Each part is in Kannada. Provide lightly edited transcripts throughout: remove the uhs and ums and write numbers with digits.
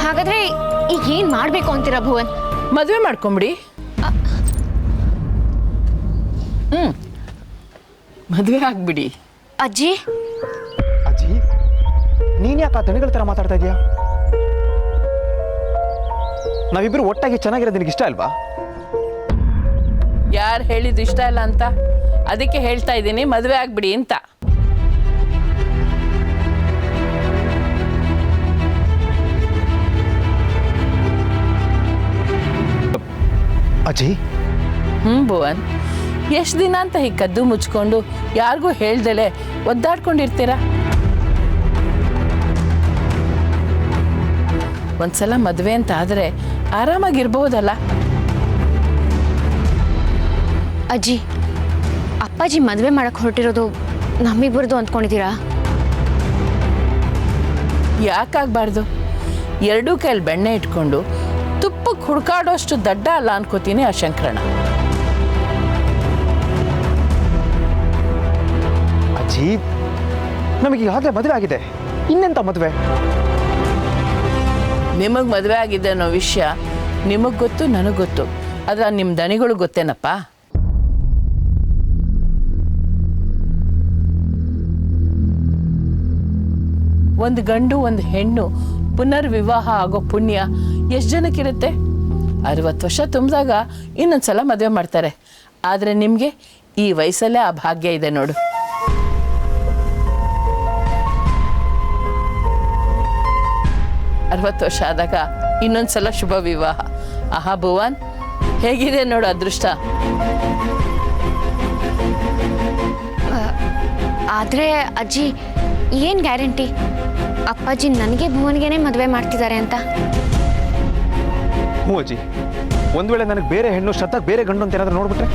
ಹಾಗಾದ್ರೆ ಈಗ ಏನ್ ಮಾಡ್ಬೇಕು ಅಂತೀರಾ ಭುವನ್? ಮದುವೆ ಮಾಡ್ಕೊಂಬಿಡಿ. ಮದುವೆ ಆಗ್ಬಿಡಿ. ಅಜ್ಜಿ ಅಜ್ಜಿ, ನೀನ್ ಯಾಕೆ ಆ ದಣಿಗಳ ತರ ಮಾತಾಡ್ತಾ ಇದೀಯಾ? ನಾವಿಬ್ರು ಒಟ್ಟಾಗಿ ಚೆನ್ನಾಗಿರೋದು ನಿನಗೆ ಇಷ್ಟ ಅಲ್ವಾ? ಯಾರು ಹೇಳಿದ್ದು ಇಷ್ಟ ಇಲ್ಲ ಅಂತ? ಅದಕ್ಕೆ ಹೇಳ್ತಾ ಇದ್ದೀನಿ, ಮದುವೆ ಆಗ್ಬಿಡಿ ಅಂತ. ಅಜ್ಜಿ, ಭುವನ್, ಎಷ್ಟು ದಿನ ಅಂತ ಹೀಗೆ ಕದ್ದು ಮುಚ್ಕೊಂಡು ಯಾರಿಗೂ ಹೇಳ್ದಲೆ ಒದ್ದಾಡ್ಕೊಂಡಿರ್ತೀರ? ಒಂದ್ಸಲ ಮದುವೆ ಅಂತ ಆದರೆ ಆರಾಮಾಗಿರ್ಬಹುದಲ್ಲ? ಅಜ್ಜಿ, ಅಪ್ಪಾಜಿ ಮದುವೆ ಮಾಡಕ್ ಹೊರಟಿರೋದು ನಮ್ಮಿಬ್ಬರದು ಅಂದ್ಕೊಂಡಿದ್ದೀರಾ? ಯಾಕಾಗಬಾರ್ದು? ಎರಡೂ ಕೈಯಲ್ಲಿ ಬೆಣ್ಣೆ ಇಟ್ಕೊಂಡು ತುಪ್ಪಕ್ಕೆ ಹುಡ್ಕಾಡೋಷ್ಟು ದಡ್ಡ ಅಲ್ಲ ಅನ್ಕೋತೀನಿ ಆ ಶಂಕರಣ್ಣ. ಅಜ್ಜಿ, ನಮಗೆ ಈಗಾಗಲೇ ಮದುವೆ ಆಗಿದೆ, ಇನ್ನೆಂತ ಮದುವೆ? ನಿಮಗೆ ಮದುವೆ ಆಗಿದೆ ಅನ್ನೋ ವಿಷಯ ನಿಮಗೆ ಗೊತ್ತು, ನನಗೆ ಗೊತ್ತು. ಆದ್ರೆ ನಿಮ್ಮ ದನಿಗಳು ಗೊತ್ತೇನಪ್ಪ? ಒಂದು ಗಂಡು ಒಂದು ಹೆಣ್ಣು ಪುನರ್ವಿವಾಹ ಆಗೋ ಪುಣ್ಯ ಎಷ್ಟು ಜನಕ್ಕಿರುತ್ತೆ? 60 ವರ್ಷ ತುಂಬಿದಾಗ ಇನ್ನೊಂದ್ಸಲ ಮದುವೆ ಮಾಡ್ತಾರೆ. ಆದರೆ ನಿಮಗೆ ಈ ವಯಸ್ಸಲ್ಲೇ ಆ ಭಾಗ್ಯ ಇದೆ ನೋಡು. ಅರವತ್ತು ವರ್ಷ ಆದಾಗ ಇನ್ನೊಂದ್ಸಲ ಶುಭ ವಿವಾಹ. ಆಹಾ ಭುವನ್, ಹೇಗಿದೆ ನೋಡು ಅದೃಷ್ಟ. ಆದ್ರೆ ಅಜ್ಜಿ, ಏನ್ ಗ್ಯಾರಂಟಿ ಅಪ್ಪಾಜಿ ನನಗೆ ಭುವನ್ಗೆನೆ ಮದುವೆ ಮಾಡ್ತಿದ್ದಾರೆ ಅಂತ? ಹ್ಞೂ ಅಜ್ಜಿ, ಒಂದ್ ವೇಳೆ ನನಗೆ ಬೇರೆ ಹೆಣ್ಣು ಶ್ರದ್ಧಾಗ್ ಬೇರೆ ಗಂಡು ಅಂತ ಏನಾದ್ರೂ ನೋಡ್ಬಿಟ್ರೆ?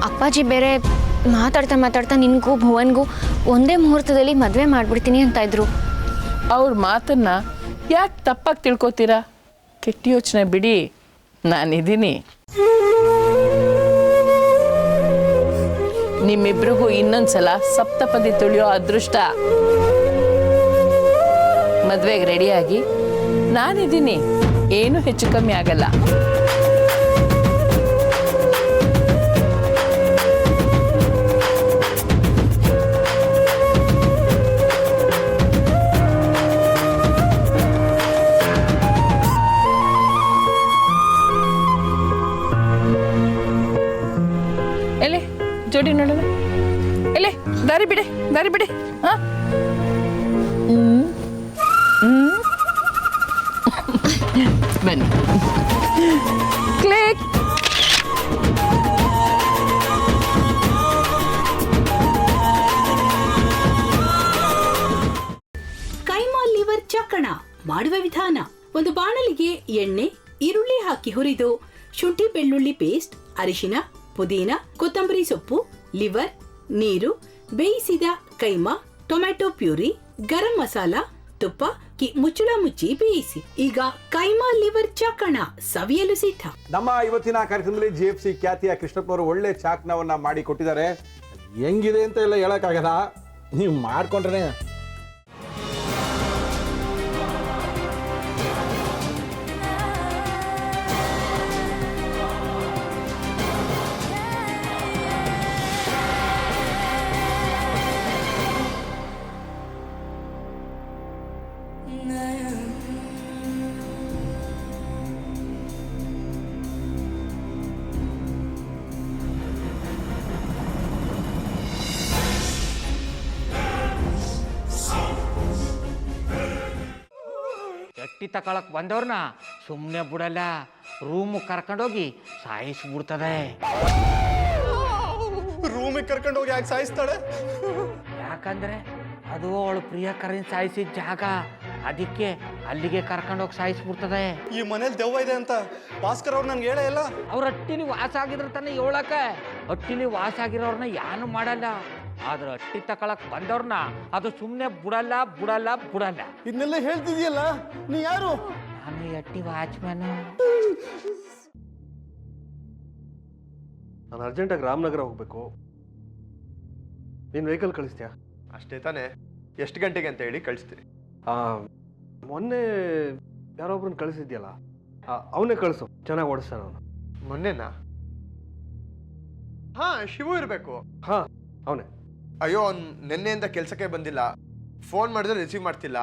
ಅಪ್ಪಾಜಿ ಬೇರೆ ಮಾತಾಡ್ತಾ ಮಾತಾಡ್ತಾ ನಿನ್ಗೂ ಭುವನ್ಗೂ ಒಂದೇ ಮುಹೂರ್ತದಲ್ಲಿ ಮದುವೆ ಮಾಡ್ಬಿಡ್ತೀನಿ ಅಂತ ಇದ್ರು. ಅವ್ರ ಮಾತನ್ನ ಯಾಕೆ ತಪ್ಪಾಗಿ ತಿಳ್ಕೊತೀರಾ? ಕೆಟ್ಟ ಯೋಚನೆ ಬಿಡಿ, ನಾನಿದ್ದೀನಿ. ನಿಮ್ಮಿಬ್ರಿಗೂ ಇನ್ನೊಂದ್ಸಲ ಸಪ್ತಪದಿ ತುಳಿಯೋ ಅದೃಷ್ಟ. ಮದ್ವೆಗೆ ರೆಡಿಯಾಗಿ ನಾನಿದ್ದೀನಿ, ಏನು ಹೆಚ್ಚು ಕಮ್ಮಿ ಆಗಲ್ಲ. ಎಲೆ ಜೋಡಿ ನೋಡೋಣ. ಎಲೆ ದಾರಿ ಬಿಡಿ, ದಾರಿ ಬಿಡಿ. ಹಾ, ಬನ್ನಿ. ಕ್ಲಿಕ್. ಕೈಮಾ ಲಿವರ್ ಚಕ್ಕಣ ಮಾಡುವ ವಿಧಾನ: ಒಂದು ಬಾಣಲಿಗೆ ಎಣ್ಣೆ, ಈರುಳ್ಳಿ ಹಾಕಿ ಹುರಿದು ಶುಂಠಿ ಬೆಳ್ಳುಳ್ಳಿ ಪೇಸ್ಟ್, ಅರಿಶಿನ, ಪುದೀನ, ಕೊತ್ತಂಬರಿ ಸೊಪ್ಪು, ಲಿವರ್, ನೀರು, ಬೇಯಿಸಿದ ಕೈಮಾ, ಟೊಮ್ಯಾಟೊ ಪ್ಯೂರಿ, ಗರಂ ಮಸಾಲ, ತುಪ್ಪ ಮುಚ್ಚಳ ಮುಚ್ಚಿ ಬೇಯಿಸಿ. ಈಗ ಕೈಮಾ ಲಿವರ್ ಚಾಕಣ ಸವಿಯಲು ಸಿದ್ಧ. ನಮ್ಮ ಇವತ್ತಿನ ಕಾರ್ಯಕ್ರಮದಲ್ಲಿ GFC ಖ್ಯಾತಿಯ ಕೃಷ್ಣಪ್ಪನವರು ಒಳ್ಳೆ ಚಾಕ್ನವನ್ನ ಮಾಡಿ ಕೊಟ್ಟಿದ್ದಾರೆ. ಹೆಂಗಿದೆ ಅಂತ ಎಲ್ಲ ಹೇಳಕ್ಕಾಗಲ್ಲ, ನೀವು ಮಾಡ್ಕೊಂಡ್ರೆ. ಎಟ್ಟಿ ತಕೊಳಕ್ ಬಂದವ್ರನ್ನ ಸುಮ್ಮನೆ ಬಿಡಲ್ಲ, ರೂಮ್ ಕರ್ಕೊಂಡೋಗಿ ಸಾಯಿಸ್ಬಿಡ್ತದೆ. ರೂಮಿಗೆ ಕರ್ಕೊಂಡೋಗಿ ಯಾಕೆ ಸಾಯಿಸ್ತಾಳೆ? ಯಾಕಂದ್ರೆ ಅದು ಅವಳು ಪ್ರಿಯಕರನ್ ಸಾಯಿಸಿದ ಜಾಗ, ಅದಕ್ಕೆ ಅಲ್ಲಿಗೆ ಕರ್ಕೊಂಡೋಗಿ ಸಾಯಿಸ್ಬಿಡ್ತದೆ. ಈ ಮನೇಲಿ ದೆವ್ವ ಇದೆ ಅಂತ ಭಾಸ್ಕರ್ ಅವ್ರು ನನ್ಗೆ ಹೇಳೇ ಇಲ್ಲ. ಅವ್ರ ಹಟ್ಟಿಲಿ ವಾಸ ಆಗಿದ್ರ ತಾನೆ ಹೇಳಕ. ಹಟ್ಟಿಲಿ ವಾಸ ಆಗಿರೋರ್ನ ಯಾನು ಮಾಡಲ್ಲ, ಆದ್ರೆ ಹಟ್ಟಿ ತಕೊಳಕ್ ಬಂದವ್ರನ್ನ ಅದು ಸುಮ್ಮನೆ ಬಿಡಲ್ಲ ಬಿಡಲ್ಲ ಬಿಡಲ್ಲ. ಇದನ್ನೆಲ್ಲ ಹೇಳ್ತಿದ್ಯಲ್ಲ, ನೀ ಯಾರು? ನಾನು ಹಟ್ಟಿ ವಾಚ್ಮ್ಯಾನು. ನಾನು ಅರ್ಜೆಂಟಾಗಿ ರಾಮನಗರ ಹೋಗ್ಬೇಕು. ನೀನು ವೆಹಿಕಲ್ ಕಳಿಸ್ತೀಯಾ? ಅಷ್ಟೇ ತಾನೆ. ಎಷ್ಟು ಗಂಟೆಗೆ ಅಂತ ಹೇಳಿ ಕಳಿಸ್ತೀರಿ. ಮೊನ್ನೆ ಯಾರೊಬ್ರನ್ನ ಕಳಿಸಿದ್ಯಲ್ಲ ಅವನೇ ಕಳಿಸು, ಚೆನ್ನಾಗಿ ಓಡಿಸ್ತಾನ ಅವನು. ಮೊನ್ನೆನಾ? ಹಾ, ಶಿವು ಇರಬೇಕು. ಹಾಂ ಅವನೇ. ಅಯ್ಯೋ, ಅವ್ನು ನಿನ್ನೆಯಿಂದ ಕೆಲಸಕ್ಕೆ ಬಂದಿಲ್ಲ. ಫೋನ್ ಮಾಡಿದ್ರೆ ರಿಸೀವ್ ಮಾಡ್ತಿಲ್ಲ.